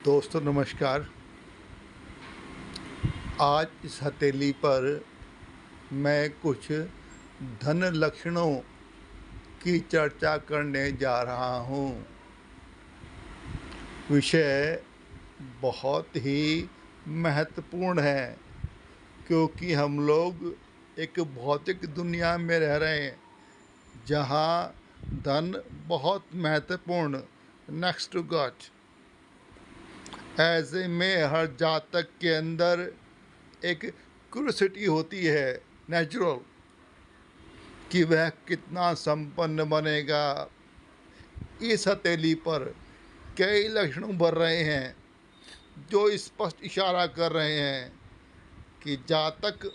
दोस्तों नमस्कार। आज इस हथेली पर मैं कुछ धन लक्षणों की चर्चा करने जा रहा हूँ। विषय बहुत ही महत्वपूर्ण है क्योंकि हम लोग एक भौतिक दुनिया में रह रहे हैं जहाँ धन बहुत महत्वपूर्ण, नेक्स्ट टू गॉड। ऐसे में हर जातक के अंदर एक क्यूरियोसिटी होती है, नेचुरल, कि वह कितना संपन्न बनेगा। इस हथेली पर कई लक्षण उभर रहे हैं जो स्पष्ट इशारा कर रहे हैं कि जातक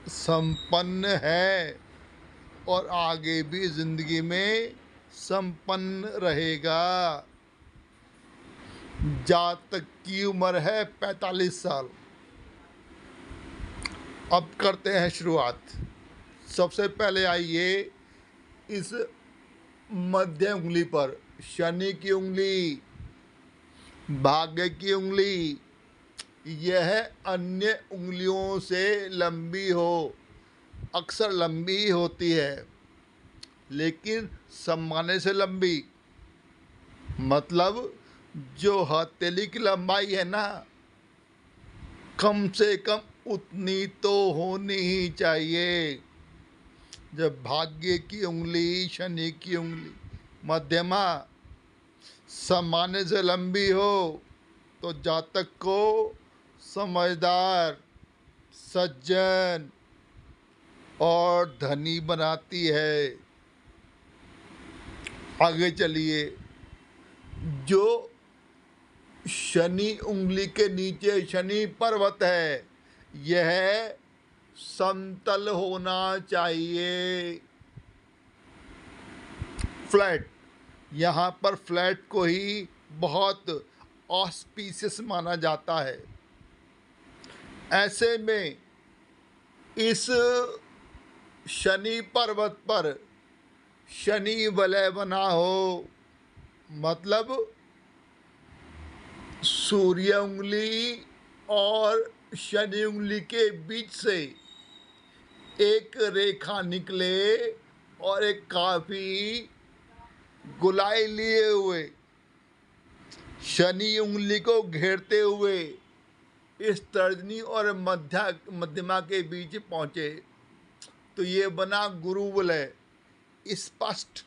संपन्न है और आगे भी जिंदगी में संपन्न रहेगा। जातक की उम्र है 45 साल। अब करते हैं शुरुआत। सबसे पहले आइए इस मध्य उंगली पर शनि की उंगली, भाग्य की उंगली, यह अन्य उंगलियों से लंबी हो, अक्सर लंबी ही होती है लेकिन सामान्य से लंबी। मतलब जो हथेली की लंबाई है ना, कम से कम उतनी तो होनी ही चाहिए। जब भाग्य की उंगली, शनि की उंगली मध्यमा सामान्य से लंबी हो तो जातक को समझदार, सज्जन और धनी बनाती है। आगे चलिए। जो शनि उंगली के नीचे शनि पर्वत है, यह समतल होना चाहिए, फ्लैट। यहाँ पर फ्लैट को ही बहुत ऑस्पिशियस माना जाता है। ऐसे में इस शनि पर्वत पर शनि वलय बना हो, मतलब सूर्य उंगली और शनि उंगली के बीच से एक रेखा निकले और एक काफी गोलाई लिए हुए शनि उंगली को घेरते हुए इस तर्जनी और मध्यमा के बीच पहुंचे तो ये बना गुरु वलय। स्पष्ट,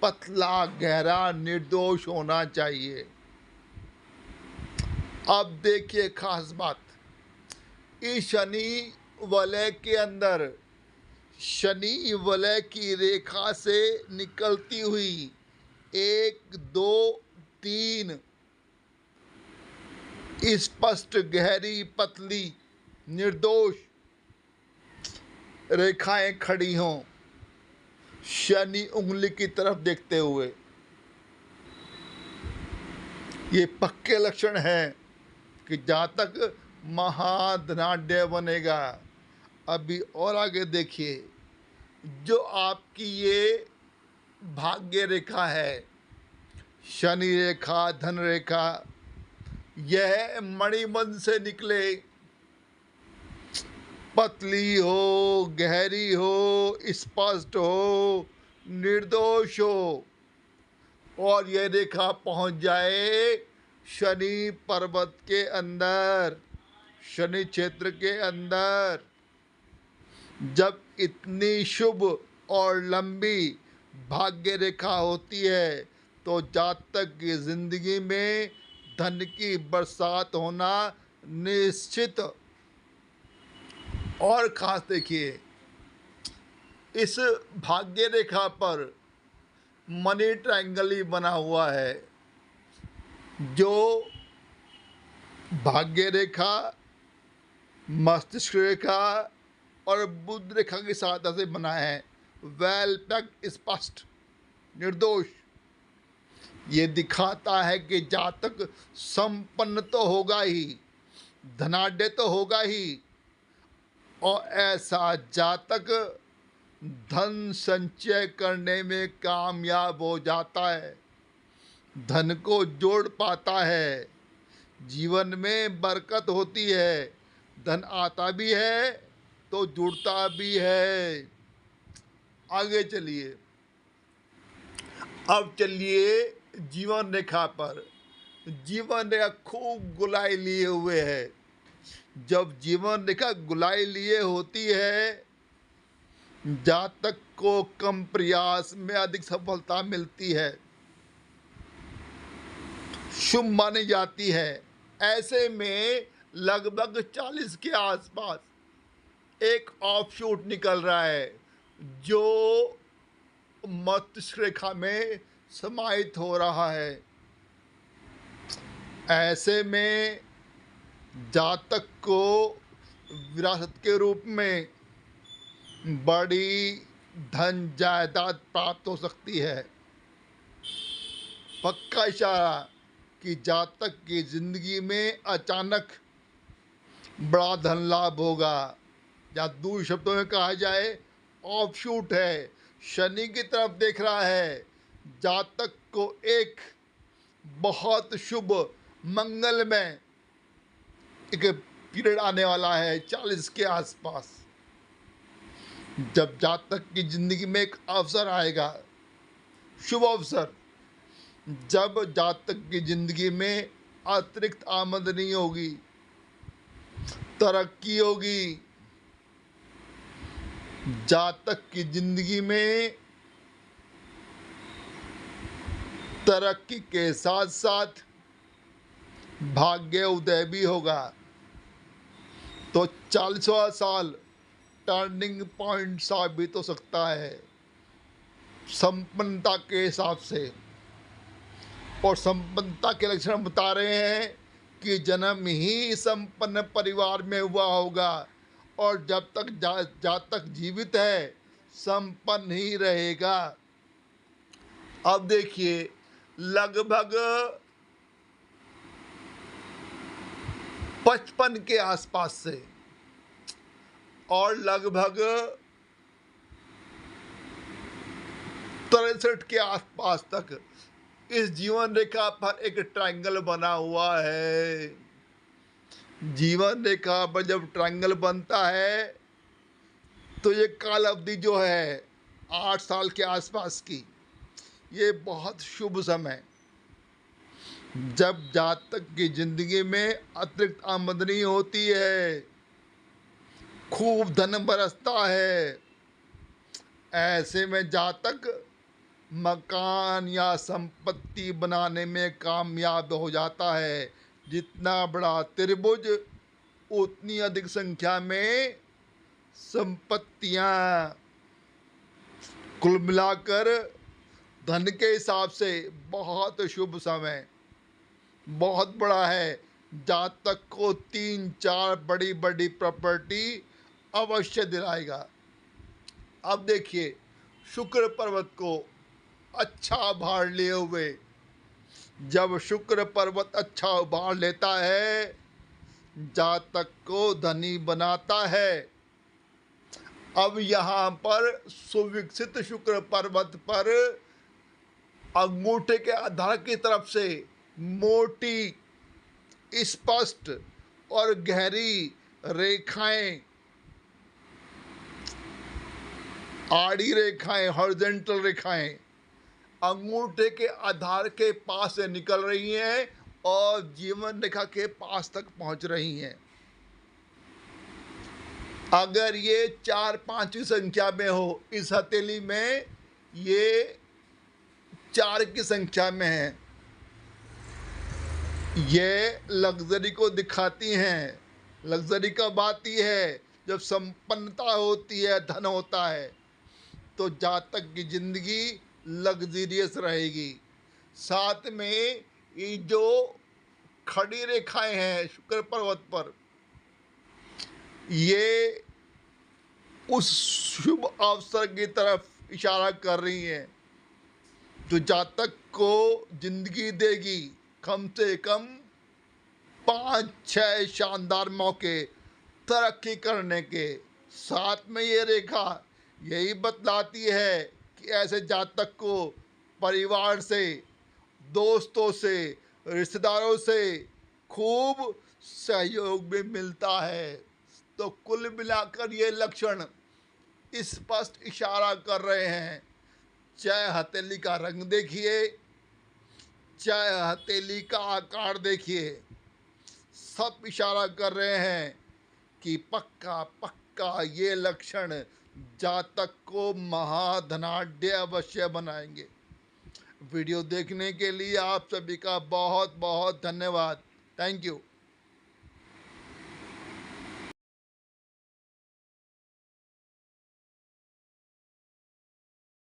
पतला, गहरा, निर्दोष होना चाहिए। अब देखिए खास बात, इस शनि वलय के अंदर शनि वलय की रेखा से निकलती हुई 1, 2, 3 स्पष्ट, गहरी, पतली, निर्दोष रेखाएं खड़ी हों शनि उंगली की तरफ देखते हुए, ये पक्के लक्षण हैं कि जातक महाधनाढ्य बनेगा। अभी और आगे देखिए, जो आपकी ये भाग्य रेखा है, शनि रेखा, धन रेखा, यह मणिबंध से निकले, पतली हो, गहरी हो, स्पष्ट हो, निर्दोष हो और यह रेखा पहुंच जाए शनि पर्वत के अंदर, शनि क्षेत्र के अंदर। जब इतनी शुभ और लंबी भाग्य रेखा होती है तो जातक की जिंदगी में धन की बरसात होना निश्चित। और खास देखिए, इस भाग्य रेखा पर मनी ट्रायंगल ही बना हुआ है, जो भाग्य रेखा, मस्तिष्क रेखा और बुध रेखा की सहायता से बना है। वेल पैक्ड, स्पष्ट, निर्दोष। ये दिखाता है कि जातक संपन्न तो होगा ही, धनाढ्य तो होगा ही, और ऐसा जातक धन संचय करने में कामयाब हो जाता है। धन को जोड़ पाता है, जीवन में बरकत होती है, धन आता भी है तो जुड़ता भी है। आगे चलिए, अब चलिए जीवन रेखा पर। जीवन रेखा खूब गुलाई लिए हुए है। जब जीवन रेखा गुलाई लिए होती है, जातक को कम प्रयास में अधिक सफलता मिलती है, शुभ मानी जाती है। ऐसे में लगभग 40 के आसपास एक ऑफशूट निकल रहा है जो मस्तिष्क रेखा में समाहित हो रहा है। ऐसे में जातक को विरासत के रूप में बड़ी धन जायदाद प्राप्त हो सकती है। पक्का इशारा कि जातक की जिंदगी में अचानक बड़ा धन लाभ होगा, या दूसरे शब्दों में कहा जाए ऑफशूट है, शनि की तरफ देख रहा है। जातक को एक बहुत शुभ मंगलमय एक पीरियड आने वाला है 40 के आसपास, जब जातक की जिंदगी में एक अवसर आएगा, शुभ अवसर, जब जातक की जिंदगी में अतिरिक्त आमदनी होगी, तरक्की होगी। जातक की जिंदगी में तरक्की के साथ साथ भाग्य उदय भी होगा। तो 40वां साल टर्निंग पॉइंट साबित हो सकता है संपन्नता के हिसाब से। और संपन्नता के लक्षण बता रहे हैं कि जन्म ही संपन्न परिवार में हुआ होगा, और जब तक जातक जीवित है संपन्न ही रहेगा। अब देखिए, लगभग 55 के आसपास से और लगभग 63 के आसपास तक इस जीवन रेखा पर एक ट्रायंगल बना हुआ है। जीवन रेखा पर जब ट्रायंगल बनता है तो ये काल अवधि जो है 8 साल के आसपास की, ये बहुत शुभ समय, जब जातक की जिंदगी में अतिरिक्त आमदनी होती है, खूब धन बरसता है। ऐसे में जातक मकान या संपत्ति बनाने में कामयाब हो जाता है। जितना बड़ा त्रिभुज उतनी अधिक संख्या में संपत्तियां। कुल मिलाकर धन के हिसाब से बहुत शुभ समय, बहुत बड़ा है। जातक को 3-4 बड़ी बड़ी प्रॉपर्टी अवश्य दिलाएगा। अब देखिए, शुक्र पर्वत को अच्छा उभार लिए हुए, जब शुक्र पर्वत अच्छा उभार लेता है, जातक को धनी बनाता है। अब यहाँ पर सुविकसित शुक्र पर्वत पर अंगूठे के आधार की तरफ से मोटी, स्पष्ट और गहरी रेखाएं, आड़ी रेखाएं, हॉरिजॉन्टल रेखाएं अंगूठे के आधार के पास से निकल रही हैं और जीवन रेखा के पास तक पहुंच रही हैं। अगर ये 4-5 संख्या में हो, इस हथेली में ये 4 की संख्या में है, ये लग्जरी को दिखाती हैं। लग्जरी कब आती है? जब संपन्नता होती है, धन होता है, तो जातक की जिंदगी लग्जरियस रहेगी। साथ में ये जो खड़ी रेखाएं हैं शुक्र पर्वत पर, ये उस शुभ अवसर की तरफ इशारा कर रही हैं जो जातक को जिंदगी देगी। कम से कम 5-6 शानदार मौके तरक्की करने के। साथ में ये रेखा यही बतलाती है कि ऐसे जातक को परिवार से दोस्तों से, रिश्तेदारों से खूब सहयोग भी मिलता है। तो कुल मिलाकर ये लक्षण स्पष्ट इशारा कर रहे हैं, चाहे हथेली का रंग देखिए, चाहे हथेली का आकार देखिए, सब इशारा कर रहे हैं कि पक्का पक्का ये लक्षण जातक को महाधनाढ्य अवश्य बनाएंगे। वीडियो देखने के लिए आप सभी का बहुत बहुत धन्यवाद। Thank you.